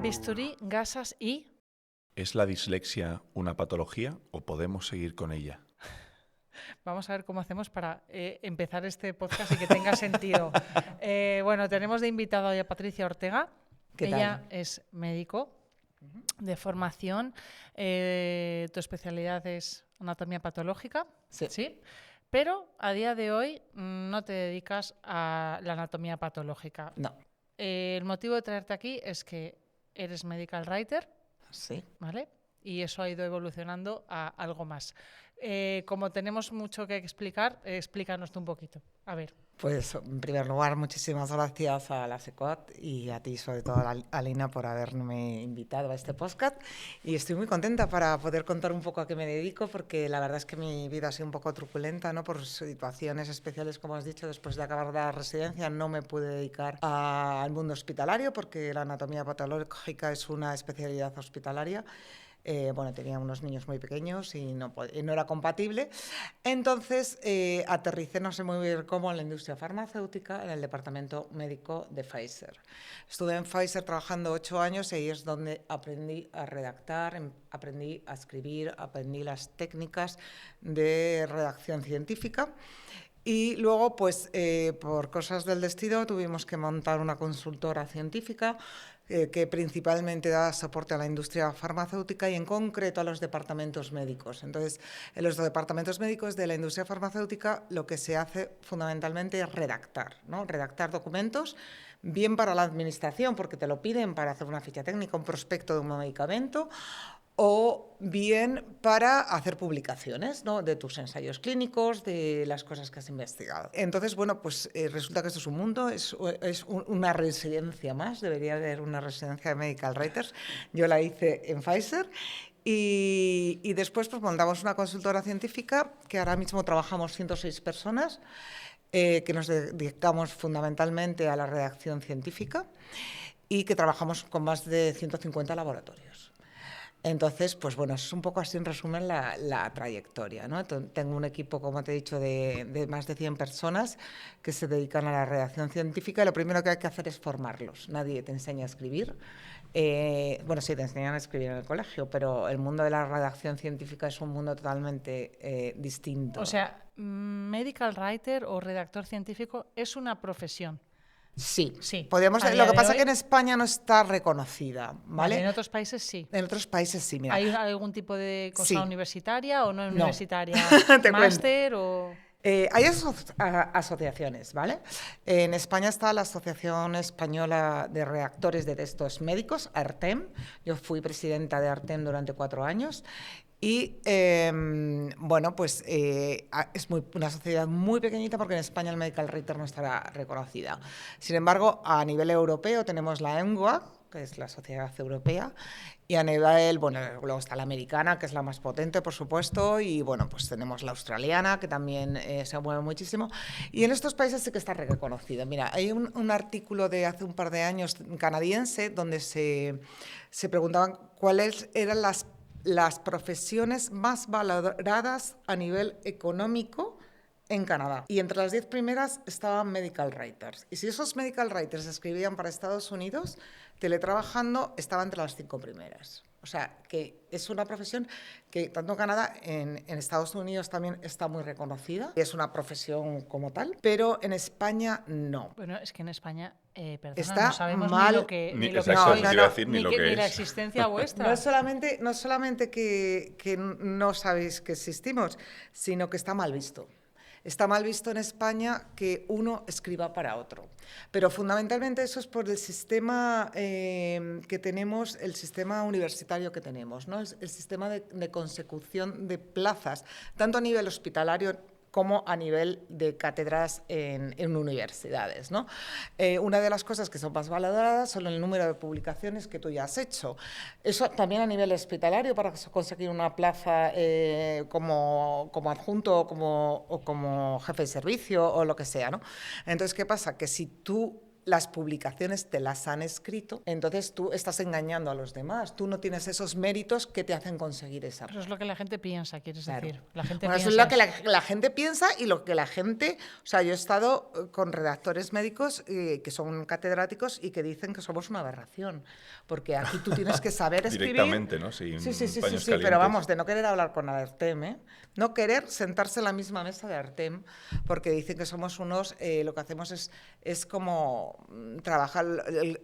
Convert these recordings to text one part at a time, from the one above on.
Bisturí, gasas y... ¿Es la dislexia una patología o podemos seguir con ella? Vamos a ver cómo hacemos para empezar este podcast y que tenga sentido. Bueno, tenemos de invitado a Patricia Ortega. ¿Qué Ella tal? es médico de formación. Tu especialidad es anatomía patológica. Sí. Pero a día de hoy no te dedicas a la anatomía patológica. No. El motivo de traerte aquí es que eres medical writer. Sí. ¿Vale? Y eso ha ido evolucionando a algo más. Como tenemos mucho que explicar, explícanos tú un poquito. A ver. Pues en primer lugar, muchísimas gracias a la SECOT y a ti, sobre todo a Lina, por haberme invitado a este podcast. Y estoy muy contenta para poder contar un poco a qué me dedico, porque la verdad es que mi vida ha sido un poco truculenta, ¿no? Por situaciones especiales, como has dicho, después de acabar la residencia no me pude dedicar al mundo hospitalario, porque la anatomía patológica es una especialidad hospitalaria. Tenía unos niños muy pequeños y no era compatible. Entonces aterricé, no sé muy bien cómo, en la industria farmacéutica, en el departamento médico de Pfizer. Estuve en Pfizer trabajando 8 años y ahí es donde aprendí a redactar, aprendí a escribir, aprendí las técnicas de redacción científica. Y luego, pues, por cosas del destino, tuvimos que montar una consultora científica que principalmente da soporte a la industria farmacéutica y en concreto a los departamentos médicos. Entonces, en los departamentos médicos de la industria farmacéutica lo que se hace fundamentalmente es redactar, ¿no? Redactar documentos, bien para la administración, porque te lo piden para hacer una ficha técnica, un prospecto de un medicamento, o bien para hacer publicaciones, ¿no? De tus ensayos clínicos, de las cosas que has investigado. Entonces, resulta que esto es un mundo, es una residencia más, debería haber una residencia de Medical Writers. Yo la hice en Pfizer y después pues, montamos una consultora científica que ahora mismo trabajamos 106 personas, que nos dedicamos fundamentalmente a la redacción científica y que trabajamos con más de 150 laboratorios. Entonces, pues bueno, es un poco así en resumen la trayectoria, ¿no? Tengo un equipo, como te he dicho, de más de 100 personas que se dedican a la redacción científica y lo primero que hay que hacer es formarlos. Nadie te enseña a escribir. Sí, te enseñan a escribir en el colegio, pero el mundo de la redacción científica es un mundo totalmente distinto. O sea, medical writer o redactor científico es una profesión. Sí. Podríamos, lo que pasa es que en España no está reconocida, ¿vale? En otros países sí. En otros países sí, mira. ¿Hay algún tipo de cosa universitaria o no universitaria? ¿Máster o...? Hay asociaciones, ¿vale? En España está la Asociación Española de Redactores de Textos Médicos, ARTEM. Yo fui presidenta de ARTEM durante 4 años. Y es una sociedad muy pequeñita porque en España el medical writer no estará reconocida. Sin embargo, a nivel europeo tenemos la EMWA, que es la Sociedad Europea, y a nivel, luego está la americana, que es la más potente, por supuesto, y pues tenemos la australiana, que también se mueve muchísimo, y en estos países sí que está reconocida. Mira, hay un artículo de hace un par de años canadiense donde se preguntaban cuáles eran las profesiones más valoradas a nivel económico en Canadá. Y entre las 10 primeras estaban medical writers. Y si esos medical writers escribían para Estados Unidos, teletrabajando estaba entre las 5 primeras. O sea, que es una profesión que tanto en Canadá, en Estados Unidos también está muy reconocida. Es una profesión como tal, pero en España no. Bueno, es que en España, está no sabemos mal, ni lo que ni la existencia vuestra. No es solamente que no sabéis que existimos, sino que está mal visto. Está mal visto en España que uno escriba para otro. Pero fundamentalmente eso es por el sistema que tenemos, el sistema universitario que tenemos, ¿no? El sistema de consecución de plazas, tanto a nivel hospitalario como a nivel de cátedras en universidades, ¿no? Una de las cosas que son más valoradas son el número de publicaciones que tú ya has hecho. Eso también a nivel hospitalario, para conseguir una plaza como adjunto o como jefe de servicio o lo que sea, ¿no? Entonces, ¿qué pasa? Que si tú las publicaciones te las han escrito, entonces tú estás engañando a los demás. Tú no tienes esos méritos que te hacen conseguir esa. Pero es lo que la gente piensa, quieres Claro. decir. La gente Bueno, piensa eso es lo que la gente piensa y lo que la gente... O sea, yo he estado con redactores médicos que son catedráticos y que dicen que somos una aberración, porque aquí tú tienes que saber escribir... Directamente, ¿no? Sin Sí, paños pero calientes. vamos, de no querer hablar con Artem, ¿eh? No querer sentarse en la misma mesa de Artem, porque dicen que somos unos... lo que hacemos es como trabajar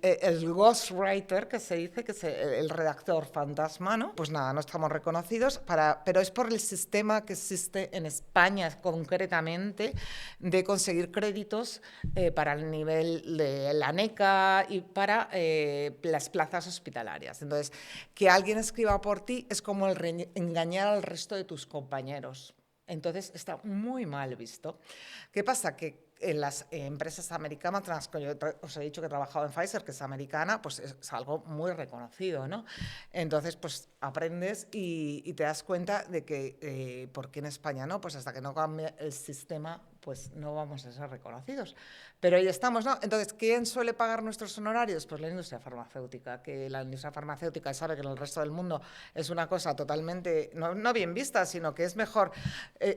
el ghostwriter, que se dice, que es el redactor fantasma, ¿no? Pues nada, no estamos reconocidos, pero es por el sistema que existe en España concretamente de conseguir créditos para el nivel de la NECA y para las plazas hospitalarias. Entonces, que alguien escriba por ti es como engañar al resto de tus compañeros. Entonces, está muy mal visto. ¿Qué pasa? Que en las empresas americanas, yo os he dicho que he trabajado en Pfizer, que es americana, pues es algo muy reconocido, ¿no? Entonces, pues aprendes y te das cuenta de que, ¿por qué en España no? Pues hasta que no cambie el sistema, pues no vamos a ser reconocidos. Pero ahí estamos, ¿no? Entonces, ¿quién suele pagar nuestros honorarios? Pues la industria farmacéutica, que la industria farmacéutica sabe que en el resto del mundo es una cosa totalmente, no bien vista, sino que es mejor.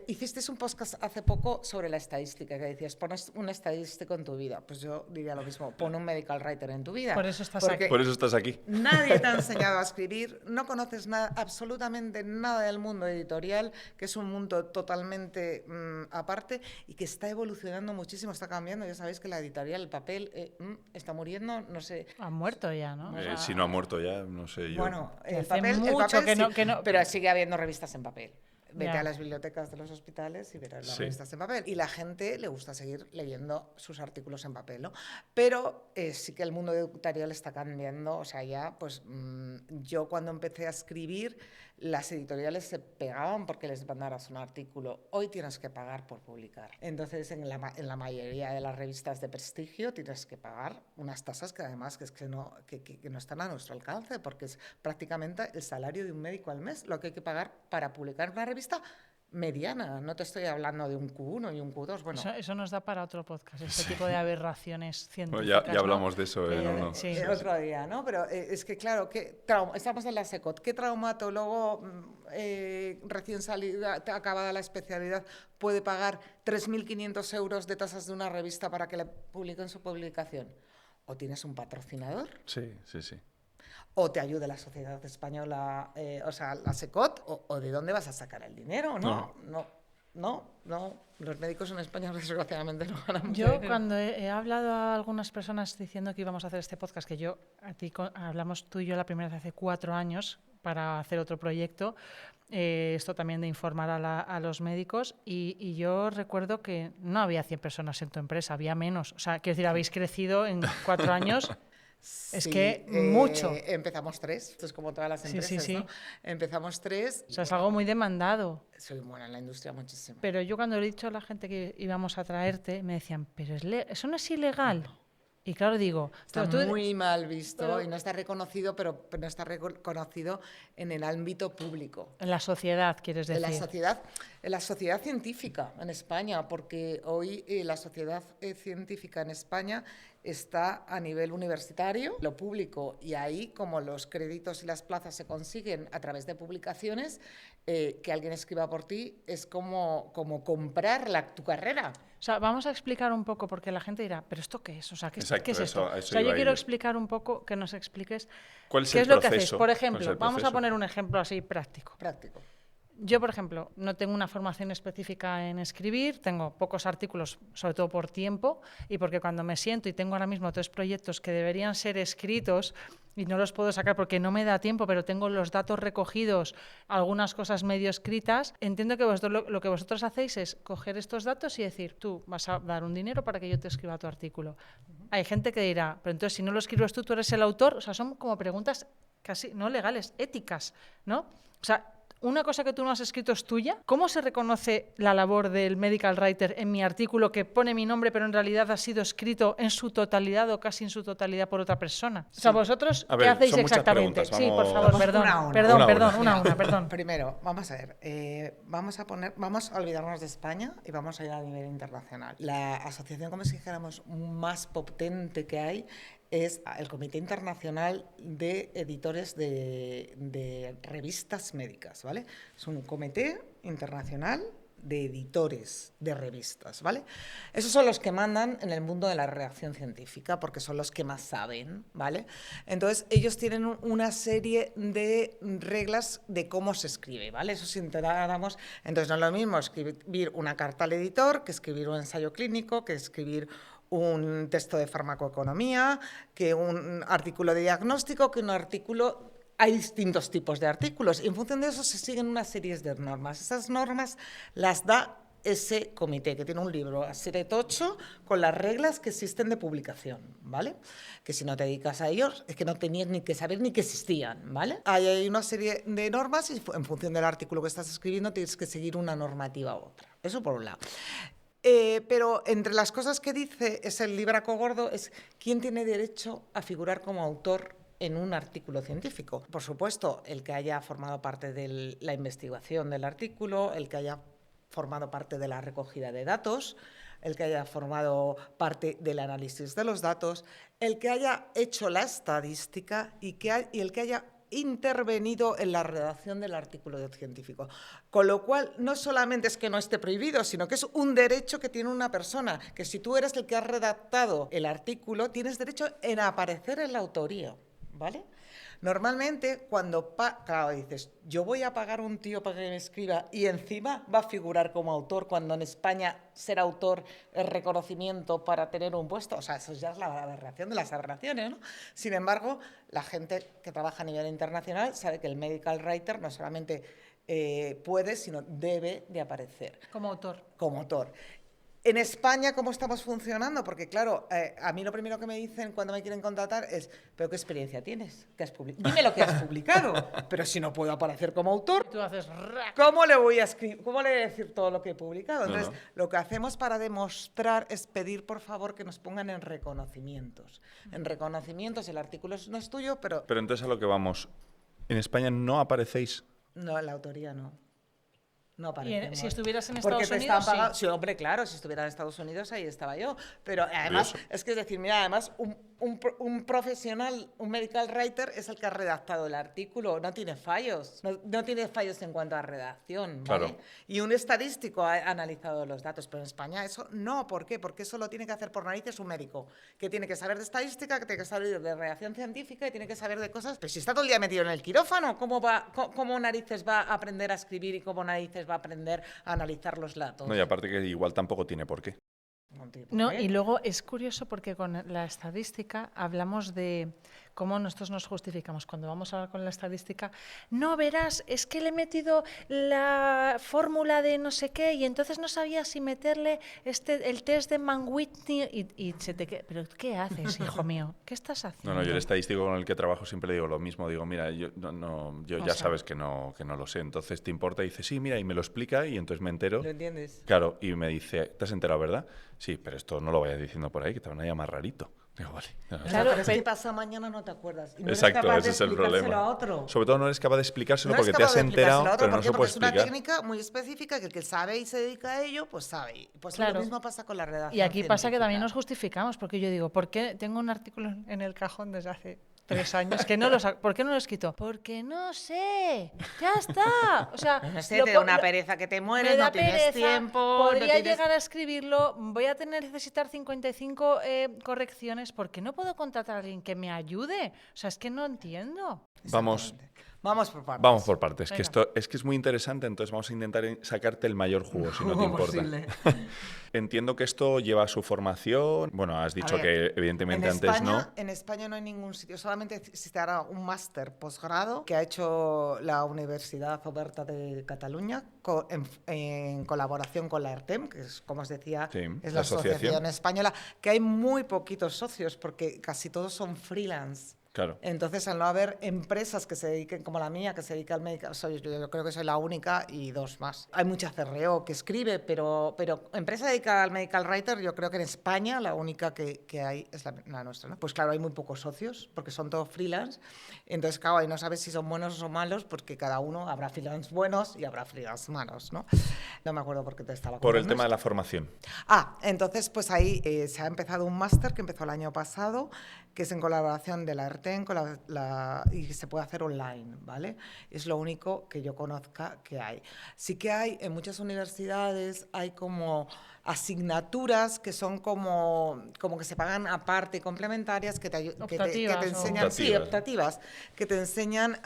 Hicisteis un podcast hace poco sobre la estadística, que decías, pones un estadístico en tu vida. Pues yo diría lo mismo, pon un medical writer en tu vida. Por eso estás porque aquí. Por eso estás aquí. Nadie te ha enseñado a escribir, no conoces nada, absolutamente nada del mundo editorial, que es un mundo totalmente aparte y que está evolucionando muchísimo, está cambiando. Ya sabéis que la editorial, el papel, está muriendo, no sé. Ha muerto ya, ¿no? O sea, Si no ha muerto ya, no sé yo. Bueno, el hace papel, mucho que sí, no- pero sigue habiendo revistas en papel. Vete Ya. a las bibliotecas de los hospitales y verás las Sí. revistas en papel. Y la gente le gusta seguir leyendo sus artículos en papel, ¿no? Pero sí que el mundo editorial está cambiando. O sea, ya, pues yo cuando empecé a escribir, las editoriales se pegaban porque les mandaras un artículo. Hoy tienes que pagar por publicar. Entonces, en la mayoría de las revistas de prestigio tienes que pagar unas tasas que además que no están a nuestro alcance, porque es prácticamente el salario de un médico al mes lo que hay que pagar para publicar una revista mediana. No te estoy hablando de un Q1 y un Q2. Bueno, eso nos da para otro podcast, este tipo de aberraciones Bueno, científicas. ya ¿no? hablamos de eso en uno. Sí. otro día, ¿no? Pero es que, claro, estamos en la SECOT. ¿Qué traumatólogo recién salida, acabada la especialidad, puede pagar 3.500 euros de tasas de una revista para que le publiquen su publicación? O tienes un patrocinador, Sí, sí, sí. o te ayude la Sociedad Española, o sea, la SECOT, o de dónde vas a sacar el dinero, ¿no? No. Los médicos en España, desgraciadamente, no ganan mucho Yo dinero. cuando he hablado a algunas personas diciendo que íbamos a hacer este podcast, que hablamos tú y yo la primera vez hace 4 años para hacer otro proyecto, esto también de informar a los médicos, y yo recuerdo que no había 100 personas en tu empresa, había menos. O sea, quiero decir, habéis crecido en 4 años. Es Sí, que mucho. Empezamos 3, esto es como todas las Sí, empresas, sí. ¿no? Empezamos 3. O sea, es algo muy demandado. Soy buena en la industria muchísimo. Pero yo cuando le he dicho a la gente que íbamos a traerte, me decían, pero eso no es ilegal. Y claro, digo... Está pero tú- muy mal visto pero- y no está reconocido, pero no está reconocido en el ámbito público. En la sociedad, quieres En decir. la sociedad científica en España, porque hoy la sociedad científica en España está a nivel universitario, lo público, y ahí como los créditos y las plazas se consiguen a través de publicaciones, que alguien escriba por ti es como comprar tu carrera. O sea, vamos a explicar un poco, porque la gente dirá, ¿pero esto qué es? O sea, ¿qué Exacto, es esto? a eso O sea, yo iba a quiero ir. explicar un poco, que nos expliques ¿Cuál es qué el es lo que hacéis. proceso? Por ¿Cuál es ejemplo, el vamos a proceso? poner un ejemplo así práctico. Práctico. Yo, por ejemplo, no tengo una formación específica en escribir, tengo pocos artículos, sobre todo por tiempo, y porque cuando me siento y tengo ahora mismo 3 proyectos que deberían ser escritos y no los puedo sacar porque no me da tiempo, pero tengo los datos recogidos, algunas cosas medio escritas, entiendo que lo que vosotros hacéis es coger estos datos y decir, tú vas a dar un dinero para que yo te escriba tu artículo. Hay gente que dirá, pero entonces si no lo escribes tú eres el autor. O sea, son como preguntas casi no legales, éticas, ¿no? O sea, una cosa que tú no has escrito es tuya, ¿cómo se reconoce la labor del medical writer en mi artículo que pone mi nombre, pero en realidad ha sido escrito en su totalidad o casi en su totalidad por otra persona? O sea, vosotros, A ¿qué ver, hacéis son muchas exactamente? preguntas, Sí, por vamos- favor, Vamos perdón. una a una. Perdón, Una a perdón, una. una a una, perdón. Primero, vamos a ver, vamos a olvidarnos de España y vamos a ir a nivel internacional. La asociación, como si dijéramos, más potente que hay es el Comité Internacional de Editores de Revistas Médicas, ¿vale? Es un comité internacional de editores de revistas, ¿vale? Esos son los que mandan en el mundo de la redacción científica porque son los que más saben, ¿vale? Entonces, ellos tienen una serie de reglas de cómo se escribe, ¿vale? Eso si enteráramos, entonces no es lo mismo escribir una carta al editor que escribir un ensayo clínico, que escribir un texto de farmacoeconomía, que un artículo de diagnóstico, que un artículo... Hay distintos tipos de artículos y en función de eso se siguen una serie de normas. Esas normas las da ese comité, que tiene un libro así de tocho con las reglas que existen de publicación, ¿vale? Que si no te dedicas a ellos es que no tenías ni que saber ni que existían, ¿vale? Hay una serie de normas y en función del artículo que estás escribiendo tienes que seguir una normativa u otra. Eso por un lado. Pero entre las cosas que dice es el libraco gordo, es quién tiene derecho a figurar como autor en un artículo científico. Por supuesto, el que haya formado parte de la investigación del artículo, el que haya formado parte de la recogida de datos, el que haya formado parte del análisis de los datos, el que haya hecho la estadística y el que haya intervenido en la redacción del artículo científico. Con lo cual, no solamente es que no esté prohibido, sino que es un derecho que tiene una persona, que si tú eres el que has redactado el artículo, tienes derecho en aparecer en la autoría, ¿vale? Normalmente, cuando, claro, dices, yo voy a pagar a un tío para que me escriba y encima va a figurar como autor, cuando en España ser autor es reconocimiento para tener un puesto, o sea, eso ya es la aberración de las aberraciones, ¿no? Sin embargo, la gente que trabaja a nivel internacional sabe que el medical writer no solamente puede, sino debe de aparecer. Como autor. Como autor. En España, ¿cómo estamos funcionando? Porque, claro, a mí lo primero que me dicen cuando me quieren contratar es, ¿pero qué experiencia tienes? Dime lo que has publicado. Pero si no puedo aparecer como autor, Tú haces... ¿cómo le voy a escribir? ¿Cómo le voy a decir todo lo que he publicado? Entonces, No. lo que hacemos para demostrar es pedir, por favor, que nos pongan en reconocimientos. En reconocimientos, el artículo no es tuyo, pero... Pero entonces a lo que vamos, en España no aparecéis. No, la autoría no. No Y aparecemos. si estuvieras en Porque Estados te Unidos, están pagando... sí. Sí, hombre, claro, si estuviera en Estados Unidos ahí estaba yo. Pero además, Curioso. es que es decir, mira, además un profesional, un medical writer es el que ha redactado el artículo, no tiene fallos, no tiene fallos en cuanto a redacción, ¿vale? Claro. Y un estadístico ha analizado los datos, pero en España eso no, ¿por qué? Porque eso lo tiene que hacer por narices un médico, que tiene que saber de estadística, que tiene que saber de redacción científica y tiene que saber de cosas. Pero si está todo el día metido en el quirófano, ¿cómo narices va a aprender a escribir y cómo narices va a aprender a analizar los datos? No, y aparte que igual tampoco tiene por qué. No, y luego es curioso porque con la estadística hablamos de cómo nosotros nos justificamos. Cuando vamos a hablar con la estadística, no verás, es que le he metido la fórmula de no sé qué y entonces no sabía si meterle el test de Mann-Whitney y se te queda. ¿Pero qué haces, hijo mío? ¿Qué estás haciendo? No, yo el estadístico con el que trabajo siempre digo lo mismo. Digo, mira, yo ya sabes que no lo sé. Entonces, ¿te importa? Y dice, sí, mira, y me lo explica y entonces me entero. ¿Lo entiendes? Claro, y me dice, ¿te has enterado, verdad? Sí, pero esto no lo vayas diciendo por ahí, que te van a llamar rarito. Digo, vale. Claro, pero es que pasa mañana no te acuerdas. Y no Exacto, eres capaz ese de es el explicárselo problema. a otro. Sobre todo no eres capaz de explicárselo No porque eres te capaz has de enterado, explicárselo a otro. pero no ¿Por qué? se Porque puede es una explicar. técnica muy específica que el que sabe y se dedica a ello, pues sabe. Pues Claro. lo mismo pasa con la redacción Y aquí pasa que científica. también nos justificamos, porque yo digo, ¿por qué tengo un artículo en el cajón desde hace 3 años que no ¿por qué no lo he escrito? Porque no sé, ya está. O sea, No sé, te da una pereza que te mueres, no tienes tiempo. podría no tienes... llegar a escribirlo, voy a necesitar 55 correcciones, porque no puedo contratar a alguien que me ayude. O sea, es que no entiendo. Vamos Vamos por partes. Vamos por partes, que Venga. esto es que es muy interesante, entonces vamos a intentar sacarte el mayor jugo, si no te importa. Posible. Entiendo que esto lleva su formación. Bueno, has dicho A ver, que evidentemente en antes España, no. En España no hay ningún sitio, solamente existe ahora un máster posgrado que ha hecho la Universidad Oberta de Cataluña en colaboración con la ERTEM, que es, como os decía, Sí, es la la asociación. Asociación Española, que hay muy poquitos socios porque casi todos son freelance. Claro. Entonces, al no haber empresas que se dediquen, como la mía, que se dedica al medical, yo creo que soy la única y dos más. Hay mucha CRO que escribe, pero empresa dedicada al medical writer, yo creo que en España la única que hay es la nuestra, ¿no? Pues claro, hay muy pocos socios, porque son todos freelance. Entonces, claro, ahí no sabes si son buenos o malos, porque cada uno habrá freelance buenos y habrá freelance malos, ¿no? No me acuerdo por qué te estaba contando. Por el tema de la formación. Entonces, pues ahí se ha empezado un máster que empezó el año pasado, que es en colaboración de la ERTEN y se puede hacer online, ¿vale? Es lo único que yo conozca que hay. Sí que hay, en muchas universidades, hay como asignaturas que son como que se pagan aparte, complementarias, que te enseñan, sí, optativas, que te enseñan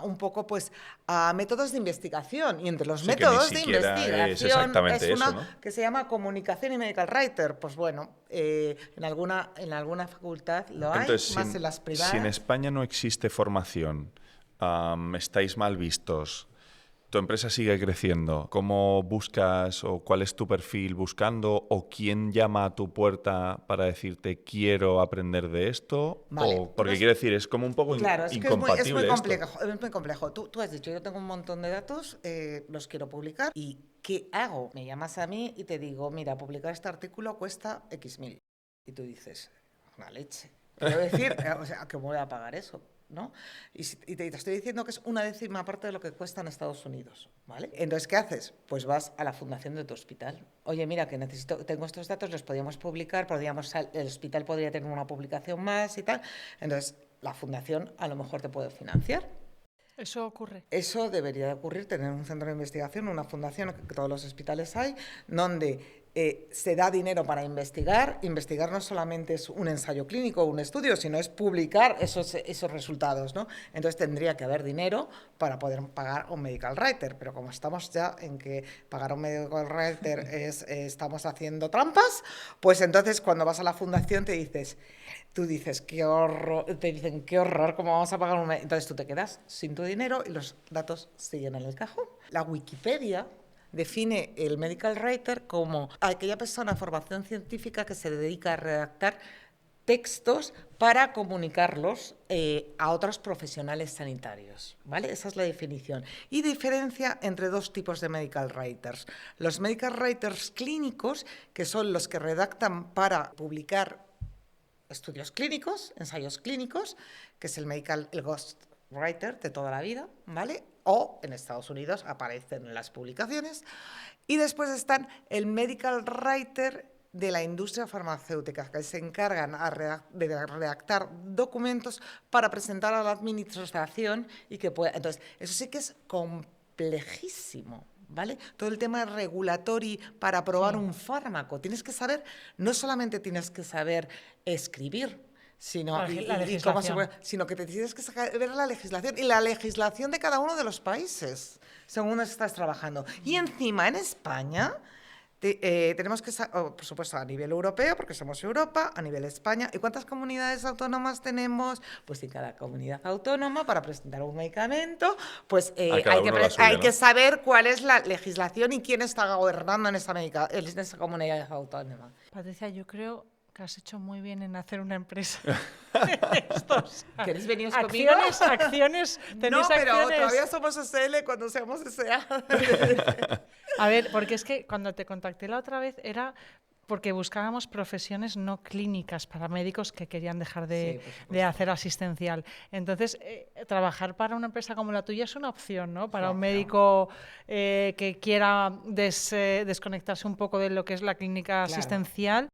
un poco, pues, a métodos de investigación. Y entre los métodos de investigación es exactamente una eso, ¿no? que se llama comunicación y medical writer. Pues bueno, en alguna facultad lo hay, entonces, más en las privadas. Si en España no existe formación, estáis mal vistos, tu empresa sigue creciendo, ¿cómo buscas o cuál es tu perfil buscando o quién llama a tu puerta para decirte quiero aprender de esto? Vale, Porque quiero decir, es como un poco incompatible es muy complejo. Tú has dicho, yo tengo un montón de datos, los quiero publicar y ¿qué hago? Me llamas a mí y te digo, mira, publicar este artículo cuesta X mil. Y tú dices, una leche. Quiero decir, o sea, ¿cómo voy a pagar eso? ¿No? Y te estoy diciendo que es 1/10 parte de lo que cuesta en Estados Unidos, ¿vale? Entonces, ¿qué haces? Pues vas a la fundación de tu hospital. Oye, mira, que tengo estos datos, los podríamos publicar, el hospital podría tener una publicación más y tal. Entonces, la fundación a lo mejor te puede financiar. ¿Eso ocurre? Eso debería de ocurrir, tener un centro de investigación, una fundación, que todos los hospitales hay, donde se da dinero para investigar. Investigar no solamente es un ensayo clínico o un estudio, sino es publicar esos resultados, ¿no? Entonces tendría que haber dinero para poder pagar a un medical writer, pero como estamos ya en que pagar a un medical writer estamos haciendo trampas, pues entonces cuando vas a la fundación tú dices, qué horror, te dicen, qué horror, ¿cómo vamos a pagar un medical? Entonces tú te quedas sin tu dinero y los datos siguen en el cajón. La Wikipedia define el medical writer como aquella persona de formación científica que se dedica a redactar textos para comunicarlos a otros profesionales sanitarios, ¿vale? Esa es la definición. Y diferencia entre dos tipos de medical writers. Los medical writers clínicos, que son los que redactan para publicar estudios clínicos, ensayos clínicos, que es el ghostwriter de toda la vida, ¿vale? O en Estados Unidos aparecen en las publicaciones. Y después están el medical writer de la industria farmacéutica, que se encargan de redactar documentos para presentar a la administración y que pueda. Entonces, eso sí que es complejísimo, ¿vale? todo el tema regulatorio para aprobar un fármaco. Tienes que saber, no solamente tienes que saber escribir, sino, sino que te tienes que ver la legislación y la legislación de cada uno de los países, según estás trabajando. Y encima, en España, tenemos que, por supuesto, a nivel europeo, porque somos Europa, a nivel España. ¿Y cuántas comunidades autónomas tenemos? Pues en cada comunidad autónoma, para presentar un medicamento, pues hay que saber cuál es la legislación y quién está gobernando en esa comunidad autónoma. Patricia, yo creo que has hecho muy bien en hacer una empresa. ¿Queréis venir conmigo? Acciones, no, pero acciones. Todavía somos SL cuando seamos SA. A ver, porque es que cuando te contacté la otra vez era porque buscábamos profesiones no clínicas para médicos que querían dejar de hacer asistencial. Entonces, trabajar para una empresa como la tuya es una opción, ¿no? Para un médico que quiera desconectarse un poco de lo que es la clínica asistencial.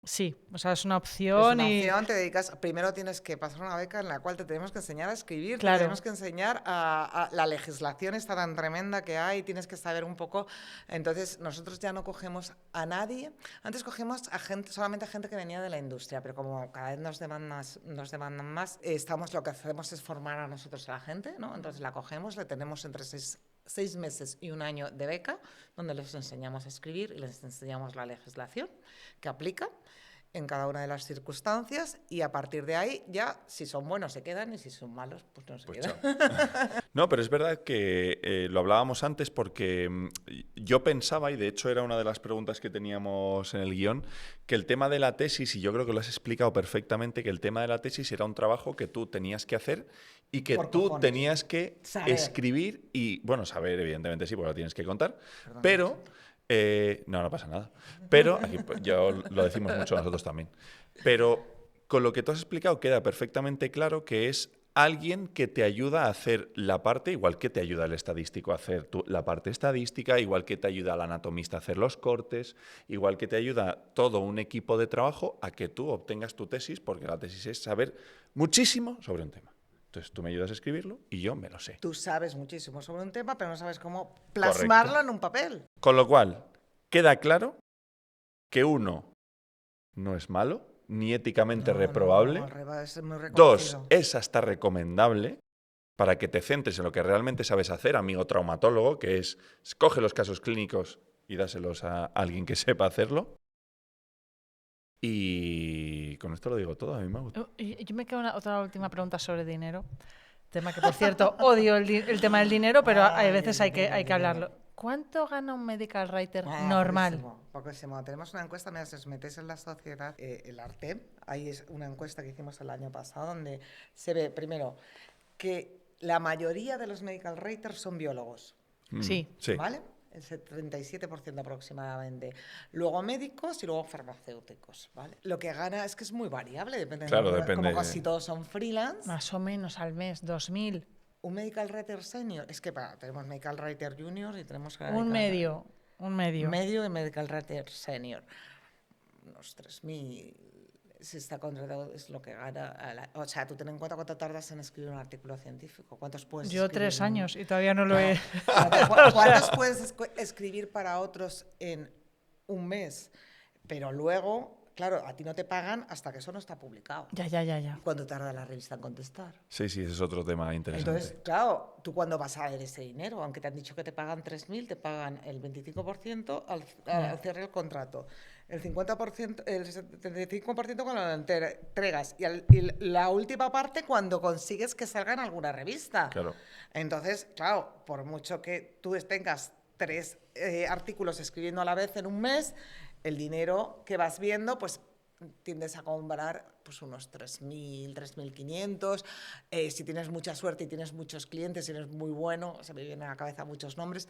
Sí, o sea, es una opción. Te dedicas, primero tienes que pasar una beca en la cual te tenemos que enseñar a escribir, te tenemos que enseñar a la legislación está tan tremenda que hay, tienes que saber un poco. Entonces, nosotros ya no cogemos a nadie. Antes cogemos solamente a gente que venía de la industria, pero como cada vez nos demandan más, lo que hacemos es formar a nosotros a la gente, ¿no? Entonces la cogemos, le tenemos entre 6 meses y 1 año de beca, donde les enseñamos a escribir y les enseñamos la legislación que aplica. en cada una de las circunstancias y a partir de ahí ya, si son buenos se quedan y si son malos, pues no se Pues quedan. No, pero es verdad que lo hablábamos antes porque yo pensaba, y de hecho era una de las preguntas que teníamos en el guión, que el tema de la tesis, y yo creo que lo has explicado perfectamente, que el tema de la tesis era un trabajo que tú tenías que hacer y que Por tú cojones. tenías que Saber. escribir y, bueno, saber evidentemente sí, porque lo tienes que contar, Perdón, pero... no pasa nada. Pero, aquí ya lo decimos mucho nosotros también. Pero con lo que tú has explicado queda perfectamente claro que es alguien que te ayuda a hacer la parte, igual que te ayuda el estadístico a hacer la parte estadística, igual que te ayuda el anatomista a hacer los cortes, igual que te ayuda todo un equipo de trabajo a que tú obtengas tu tesis, porque la tesis es saber muchísimo sobre un tema. Entonces tú me ayudas a escribirlo y yo me lo sé. Tú sabes muchísimo sobre un tema, pero no sabes cómo plasmarlo Correcto. en un papel. Con lo cual, queda claro que uno no es malo, ni éticamente reprobable. Es muy Dos, reconocido. es hasta recomendable para que te centres en lo que realmente sabes hacer, amigo traumatólogo, que es coge los casos clínicos y dáselos a alguien que sepa hacerlo. Y con esto lo digo todo, a mí me gusta. Yo me quedo otra última pregunta sobre dinero. Tema que, por cierto, odio el tema del dinero, pero hay Ay, veces el hay que dinero. hablarlo. ¿Cuánto gana un medical writer normal? Poquísimo, poquísimo. Tenemos una encuesta, mira, si os metéis en la sociedad, el ARTEM, ahí es una encuesta que hicimos el año pasado, donde se ve, primero, que la mayoría de los medical writers son biólogos, Sí. ¿vale? El 37% aproximadamente. Luego médicos y luego farmacéuticos, ¿vale? Lo que gana es que es muy variable, depende. Claro, de, depende. como casi todos son freelance. Más o menos al mes, 2.000. Un medical writer senior, es que tenemos medical writer junior y tenemos... Un medio. Medio y medical writer senior. Unos 3.000, si está contratado, es lo que gana. O sea, tú ten en cuenta cuánto tardas en escribir un artículo científico. ¿Cuántos puedes Yo escribir 3 años y todavía no lo he... ¿Cuántos puedes escribir para otros en un mes? Pero luego, claro, a ti no te pagan hasta que eso no está publicado. Ya. ¿Cuánto tarda la revista en contestar? Sí, ese es otro tema interesante. Entonces, claro, ¿tú cuándo vas a ver ese dinero? Aunque te han dicho que te pagan 3.000, te pagan el 25% al cierre del contrato, el 50%, el 75% cuando lo entregas y la última parte cuando consigues que salga en alguna revista. Claro. Entonces, claro, por mucho que tú tengas 3 artículos escribiendo a la vez en un mes, el dinero que vas viendo, pues tiendes a comprar pues unos 3.000, 3.500. Si tienes mucha suerte y tienes muchos clientes, si eres muy bueno, se me vienen a la cabeza muchos nombres,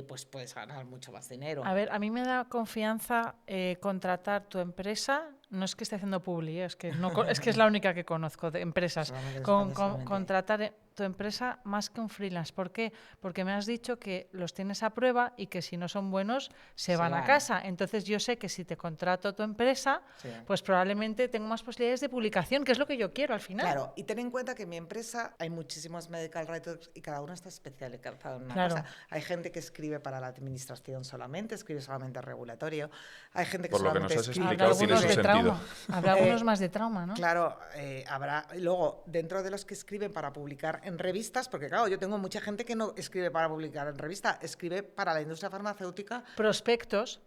pues puedes ganar mucho más dinero. A ver, a mí me da confianza contratar tu empresa. No es que esté haciendo publi, es que es la única que conozco de empresas. Contratar tu empresa más que un freelance. ¿Por qué? Porque me has dicho que los tienes a prueba y que si no son buenos se van a casa. Entonces yo sé que si te contrato tu empresa, pues probablemente tengo más posibilidades de publicación, que es lo que yo quiero al final. Claro, y ten en cuenta que en mi empresa hay muchísimos medical writers y cada uno está especializado en una cosa. Hay gente que escribe para la administración solamente, escribe solamente regulatorio. Hay gente que por lo que solamente nos has escribe... explicado tiene su sentido. Habrá algunos más de trauma, ¿no? Claro, habrá... Luego, dentro de los que escriben para publicar en revistas, porque claro, yo tengo mucha gente que no escribe para publicar en revista, escribe para la industria farmacéutica. Prospectos,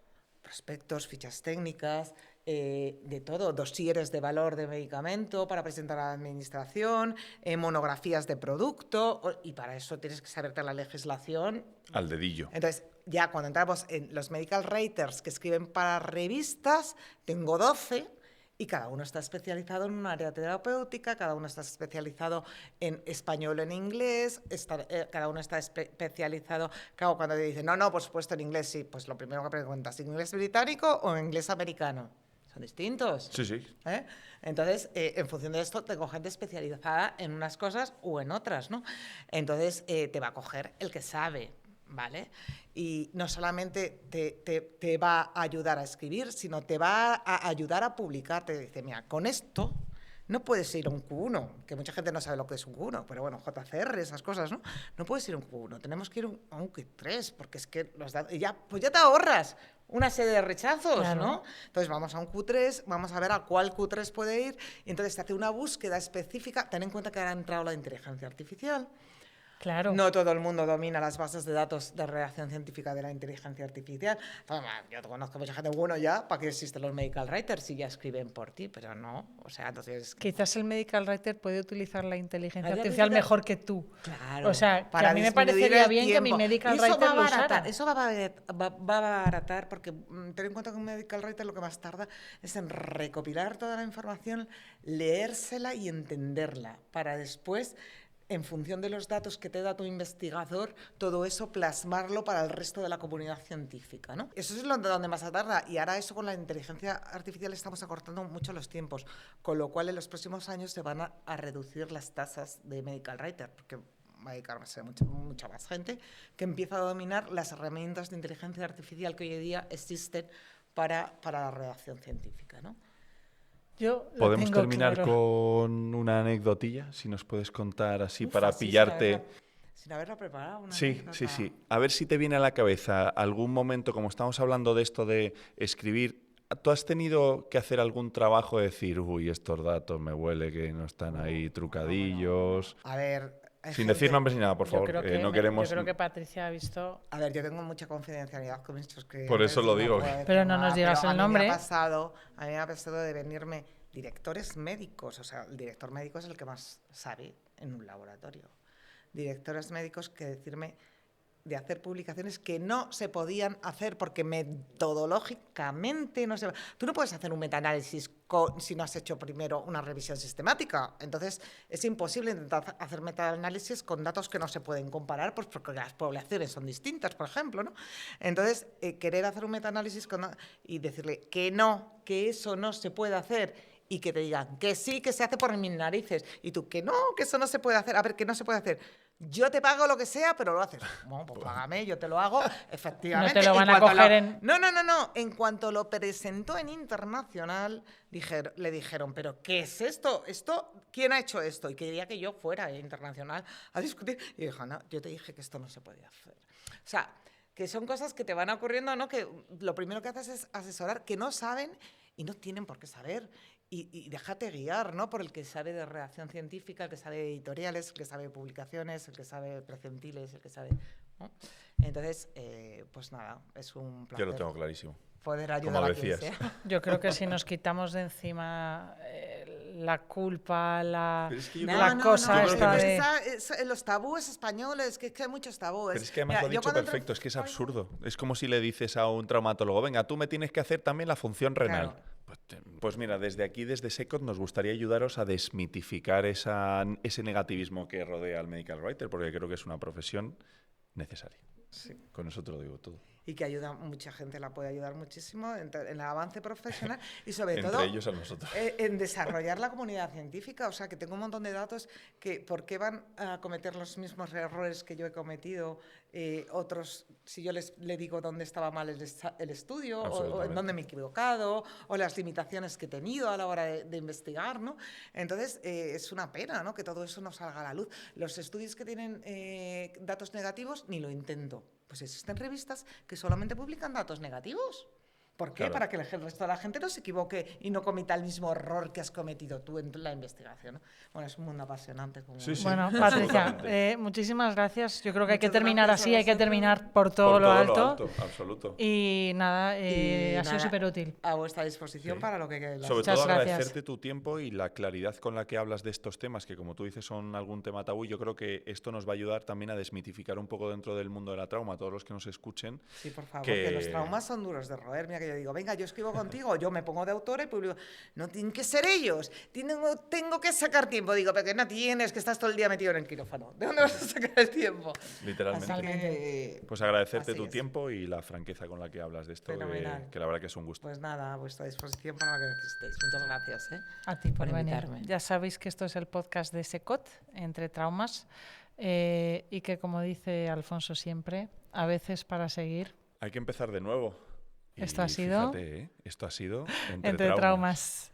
fichas técnicas, de todo, dosieres de valor de medicamento para presentar a la administración, monografías de producto, y para eso tienes que saberte la legislación. Al dedillo. Entonces, ya cuando entramos en los medical writers que escriben para revistas, tengo 12 y cada uno está especializado en un área terapéutica, cada uno está especializado en español o en inglés, cada uno está especializado, claro, cuando te dicen, no, por supuesto en inglés, sí, pues lo primero que preguntas, ¿inglés británico o inglés americano? Son distintos. Sí. Entonces, en función de esto, tengo gente especializada en unas cosas o en otras, ¿no? Entonces, te va a coger el que sabe, ¿vale? Y no solamente te va a ayudar a escribir, sino te va a ayudar a publicar. Te dice, mira, con esto no puedes ir a un Q1, que mucha gente no sabe lo que es un Q1, pero bueno, JCR, esas cosas, ¿no? No puedes ir a un Q1, tenemos que ir a un Q3, porque es que los datos... Pues ya te ahorras una serie de rechazos, claro, ¿no? Entonces vamos a un Q3, vamos a ver a cuál Q3 puede ir, y entonces te hace una búsqueda específica. Ten en cuenta que ahora ha entrado la inteligencia artificial. Claro. No todo el mundo domina las bases de datos de redacción científica de la inteligencia artificial. Yo conozco mucha gente, bueno, ya, ¿para qué existen los medical writers si ya escriben por ti? Pero no, o sea, entonces... Quizás el medical writer puede utilizar la inteligencia Puede artificial utilizar- mejor que tú. Claro, O sea, que para a mí me disminuir parecería el bien que mi tiempo. medical Y eso writer va a lo abaratar, usara. eso va a abaratar, porque ten en cuenta que un medical writer lo que más tarda es en recopilar toda la información, leérsela y entenderla, para después, en función de los datos que te da tu investigador, todo eso plasmarlo para el resto de la comunidad científica, ¿no? Eso es donde más se tarda, y ahora eso con la inteligencia artificial estamos acortando mucho los tiempos, con lo cual en los próximos años se van a reducir las tasas de medical writer, porque va a dedicarse mucha más gente que empieza a dominar las herramientas de inteligencia artificial que hoy en día existen para la redacción científica, ¿no? Yo lo ¿Podemos tengo terminar claro. con una anecdotilla? Si nos puedes contar así Uf, para así, pillarte. Sin haberla preparado. Una Sí, anécdota. sí, sí. A ver si te viene a la cabeza algún momento, como estamos hablando de esto de escribir, ¿tú has tenido que hacer algún trabajo de decir, uy, estos datos me huele que no están ahí trucadillos? A ver, hay Sin gente- decir nombres ni nada, por Yo favor. creo que, No queremos... yo creo que Patricia ha visto... A ver, yo tengo mucha confidencialidad con mis clientes. Por eso lo no digo. puedo decir Pero no nada, nos digas pero el a mí me nombre. a mí me ha pasado de venirme directores médicos, o sea, el director médico es el que más sabe en un laboratorio. Directores médicos que decirme de hacer publicaciones que no se podían hacer porque metodológicamente no se... Tú no puedes hacer un metaanálisis si no has hecho primero una revisión sistemática. Entonces, es imposible intentar hacer metaanálisis con datos que no se pueden comparar, pues porque las poblaciones son distintas, por ejemplo, ¿no? Entonces, querer hacer un metaanálisis y decirle que no, que eso no se puede hacer, y que te digan que sí, que se hace por mis narices, y tú que no, que eso no se puede hacer. A ver, que no se puede hacer. Yo te pago lo que sea, pero lo haces. Bueno, pues págame, yo te lo hago, efectivamente. No te lo van a coger en... No. En cuanto lo presentó en internacional, le dijeron, ¿pero qué es esto? ¿Quién ha hecho esto? Y quería que yo fuera internacional a discutir. Y dijo, no, yo te dije que esto no se podía hacer. O sea, que son cosas que te van ocurriendo, ¿no? Que lo primero que haces es asesorar, que no saben y no tienen por qué saber. Y déjate guiar, ¿no? Por el que sabe de redacción científica, el que sabe de editoriales, el que sabe de publicaciones, el que sabe de precentiles, el que sabe... ¿no? Entonces, pues nada, es un placer. Yo lo tengo clarísimo. Poder ayudar Como a quien decías. sea. Yo creo que si nos quitamos de encima la culpa, Pero es que yo la creo- cosa yo creo esta que de... Los tabúes españoles, que hay muchos tabúes. Pero es que además Mira, lo ha yo dicho cuando perfecto, entré- es que es absurdo. Es como si le dices a un traumatólogo, venga, tú me tienes que hacer también la función renal. Claro. Pues mira, desde aquí, desde SECOT, nos gustaría ayudaros a desmitificar ese negativismo que rodea al medical writer, porque creo que es una profesión necesaria. Sí. Con eso te lo digo todo. Y que ayuda, mucha gente la puede ayudar muchísimo en el avance profesional y sobre Entre todo ellos a nosotros. en desarrollar la comunidad científica. O sea, que tengo un montón de datos que por qué van a cometer los mismos errores que yo he cometido otros, si yo le digo dónde estaba mal el estudio o en dónde me he equivocado o las limitaciones que he tenido a la hora de investigar, ¿no? Entonces, es una pena, ¿no? Que todo eso no salga a la luz. Los estudios que tienen datos negativos, ni lo intento. Pues existen revistas que solamente publican datos negativos. ¿Por qué? Claro. Para que el resto de la gente no se equivoque y no cometa el mismo error que has cometido tú en la investigación, ¿no? Bueno, es un mundo apasionante. Como Sí, sí. Bueno, Patricia, Absolutamente. muchísimas gracias. Yo creo que hay que Muchas terminar gracias así, a hay que vosotros. terminar por todo, Por lo todo alto. absoluto. Y nada, Y ha sido nada, súper útil. A vuestra disposición Sí. para lo que queráis. Sobre Muchas todo gracias. agradecerte tu tiempo y la claridad con la que hablas de estos temas, que como tú dices son algún tema tabú. Yo creo que esto nos va a ayudar también a desmitificar un poco dentro del mundo de la trauma a todos los que nos escuchen. Sí, por favor, que- que los traumas son duros de roer. Mira que yo digo, venga, yo escribo contigo, yo me pongo de autora y publico. No tienen que ser ellos, tengo que sacar tiempo. Digo, pero que no tienes, que estás todo el día metido en el quirófano. ¿De dónde vas a sacar el tiempo? Literalmente. Así que, Pues agradecerte así tu es. tiempo y la franqueza con la que hablas de esto, Fenomenal. que la verdad que es un gusto. Pues nada, a vuestra disposición para lo que necesitéis. Muchas gracias. A ti por venir. invitarme. Ya sabéis que esto es el podcast de SECOT, Entre Traumas, y que, como dice Alfonso siempre, a veces para seguir Hay que empezar de nuevo. Y Esto ha sido- fíjate, esto ha sido Entre Traumas.